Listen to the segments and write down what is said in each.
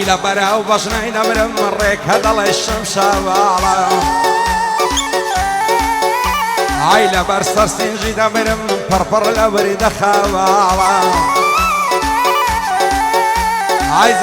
لبرا وبشناي نمر من ريك هذا الله الشمس بالا لبر سرسنجي نمر من فرفر لبرد خوالا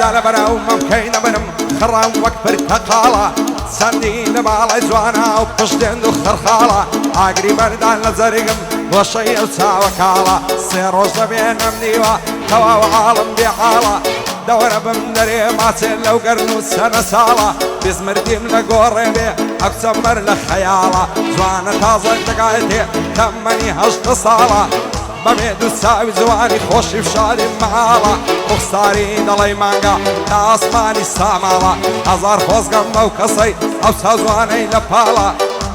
زالبرا وممكن نمر خرام وكبر تقالا سندين مال زوانا وبشدين خرخالا عقري بردان لزرقم وشي وساوكالا سيروز بين امنيوا توا وعالم بحالا دورة بمدري ماسل لو قرنو سنة سالا بزمرديم لقوري بي اكسمر لخيالا زوانا تازل دقايتي تمني هشت صالا بميدو ساوي زواني خوشي بشالي معالا وخساري دلي مانقا تاسماني سامالا هزار خوزقم موكسي او سازواني لبالا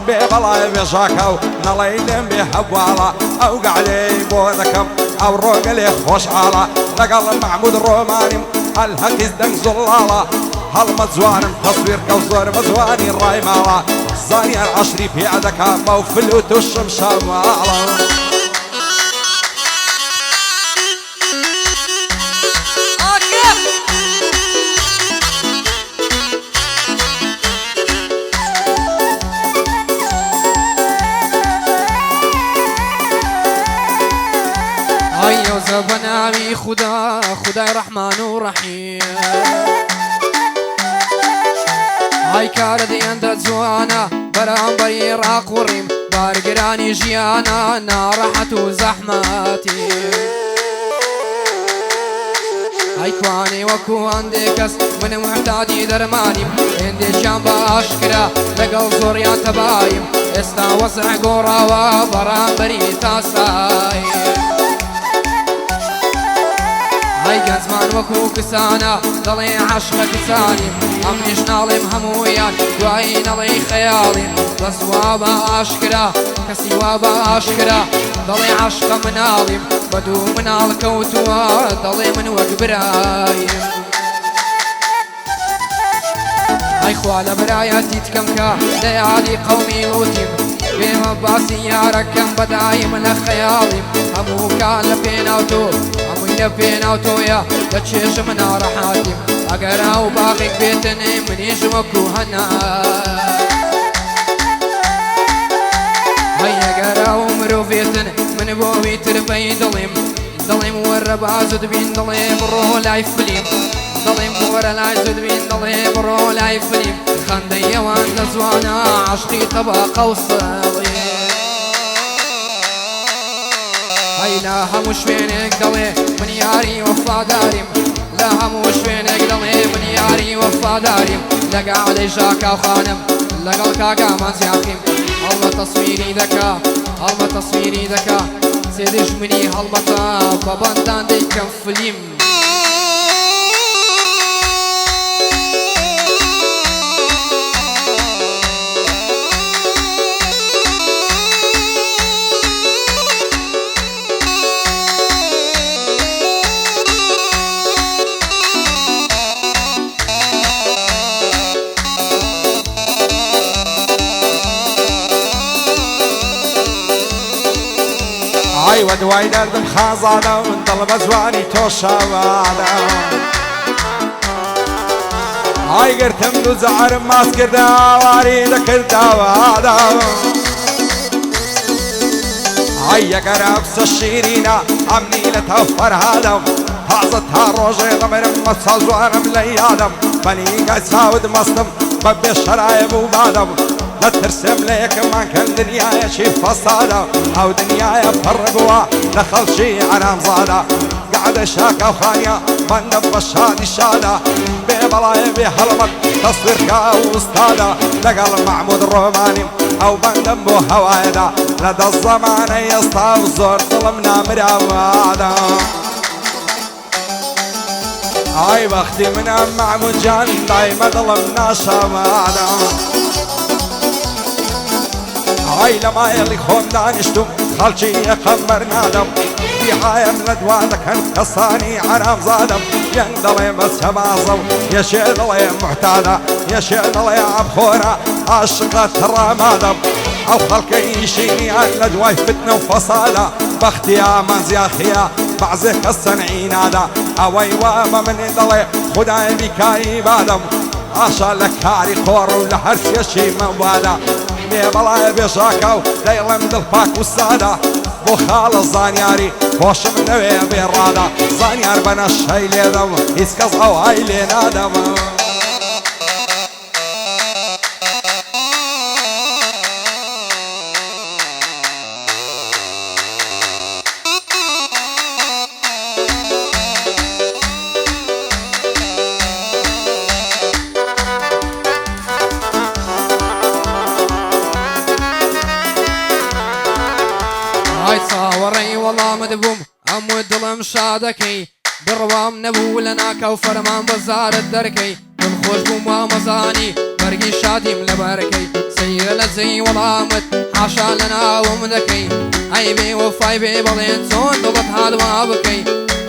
ببلاي بجاكاو نلايلم بحوالا او قعلي بودكم او روغلي خوش عالا لقل محمود الروماني الهكيز دنك زلالا هل مزوانم تصوير كوزور مزواني الراي مالا زاني العشري في عدكا موفلوت الشمشة مالا بناوي خداي رحمن ورحيم هاي كاردي عند زوانا برام بريراق وريم بارقراني جيانا نارحت وزحماتي هاي كواني وكو عندي كس من محتاجي درماني عندي شامبا اشكرا لقل زوريان تبايم استا وسع قورا وبرام بريتا سايم هاي كان زمان وكو كسانا ضلي عشقة كساني امنيش نالم همويان دعين علي خيالي بس وابا اشكرا كسي وابا اشكرا ضلي عشقة منالم بدو من الكوتوا ضلي من وقبرايم هاي خوالة براياتي تكمكا ليالي قومي وتيم بيما باسي يا ركم بدايم لخيالي همو كان لبيناوتو لبيناوتو يا لتشيش من راحاتي اقرا وباقي بيتني من يجوكو هنا هيا قرا ومرو بيتني من بوي تربي ضليم وربا زود بين ضليم روح لايف فليم ضليم ورا لا زود بين ضليم روح لايف فليم خندي وان زوانا عشقي طبقه وصلي هاي لا هموش فينك ضلي من ياري وفاداري لا هموش فينك ضلي من ياري وفاداري لقى علي جاكا وخانم لقى الكاكا مزياخيم هلما تصويري ذكا هلما تصويري ذكا سيدش مني هلمتا فبندان دي كم فليم ودواي دردم خازانا وانطلب زواني توشاوانا هاي قرتم دو زعر ماس كردا واري ذكر داوانا هاي قرابس الشيرينا عمني لتوفر هادم حازتها روجي ضمرم مصا زوانم ليادم بني قايساود مصدم ببي الشرايب وبادم لا ترسم ليك ما كان دنيايا شي فصاله او دنيايا فرقوا دخل شي على مصاده قاعد شاكا وخانيا ما نبش هادي الشاده ببلاي بحلمك تصويرك واستاده لقى محمود الروماني او بندم بو هوايدا لدى الزمان يصطاب زور ظلمنا مراماده هاي بختي من محمود جان دايما ظلمنا شماده هاي لما يلي خون دانشتم خالشي يقمر نادم في حايم ندوانك انقصاني عرام زادم يندلي بس بازو يا شيدلي معتادة يا شيدلي عبخورة عاشقة الرمادم او خلقي يشيني عن ندواي فتنة وفصادة بختي يا منزي اخيا بعزك الصنعي نادا ئەوەی وامە منێ دەڵێ خودای بیکایی بادەم ئاشا لە کاری خۆڕ و لە هەر چێشی مەوادا مێ بەڵایە بێژاکە و دەیڵێم دڵپاک و سادا بۆ خاڵە زانیاری خۆشم نەوێ بێڕادا زانیار بەنە شەی لێدەم هیچ کەس ئەوهای لێ نادەم های چاوەڕێی وەڵامت بووم ئەموو دڵم شادەکەی بڕوام نەبوو لە ناکەو فەرمان بەزارت دەرکەی دڵخۆش بووم وامەزانی بەرگی شادیم لەبەرەکەی سەیرە لە جێی وەڵامت حاشا لە ناوم دەکەی ئەی بێ وەفای بێ بەڵێن چۆن دڵت هادوا بکەی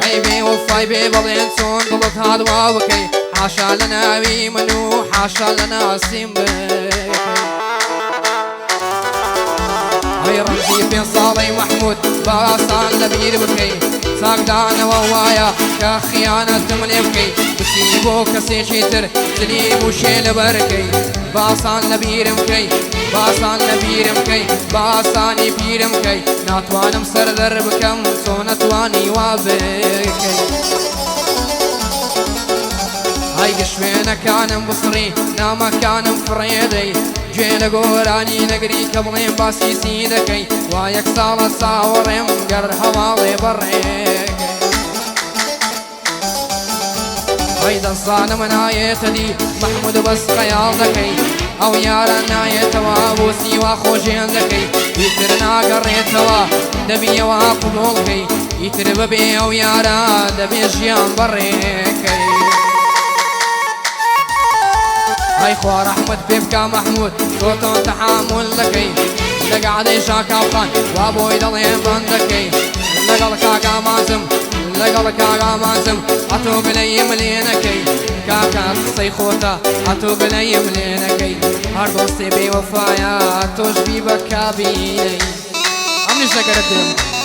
ئەی بێ وەفای بێ بەڵێن چۆن دڵت هادوا بکەی حاشا لە ناوی من و حاشا لە ناسیم بکەی هەی ڕەمزی پێ ساڵەی محمود باسان لەبیر بکەی چاکدانەوە وایە کە خیانەتم لێ بکەی بچی بۆ کەسێکی تر دلی وشێ لەبەرکەی باسان لەبیرم کەی باسان لەبیرم کەی باسانی پیرم کەی ناتوانم سەردەر بکەم چۆ نەتوانی وا بکەی هەیگە شوێنەکانم بسڕی نامەکانم فڕێدەی گوێ لە گۆرانی نەگری کە بڵێم باسی سی دەکەی وا یەک ساڵە چاوەڕێم گەر هەواڵێ بەڕێکەی هەی دەزانم نایێتە دی محمود بەس خەیاڵ دەکەی ئەو یارە نایێتەوە بۆ سیوا خۆشێن دەکەی ئیتر ناگەڕێتەوە دەبیەوە قوبوڵکەی ئیتر بەبێ ئەو یارە دەبێ ژیان بەڕێکەی هاي خوا رحمت بيبكى محمود صوتون تحامل لكي لقى عدي شاكا وخان وابوي دلين بندكي لقى الكاكا مازم لقى الكاكا مازم عطوق لي ملينكي كاكا قصي خوتا عطوق لي ملينكي هر دوستي بي وفايا توش بي بكا بيني عمني شكرتهم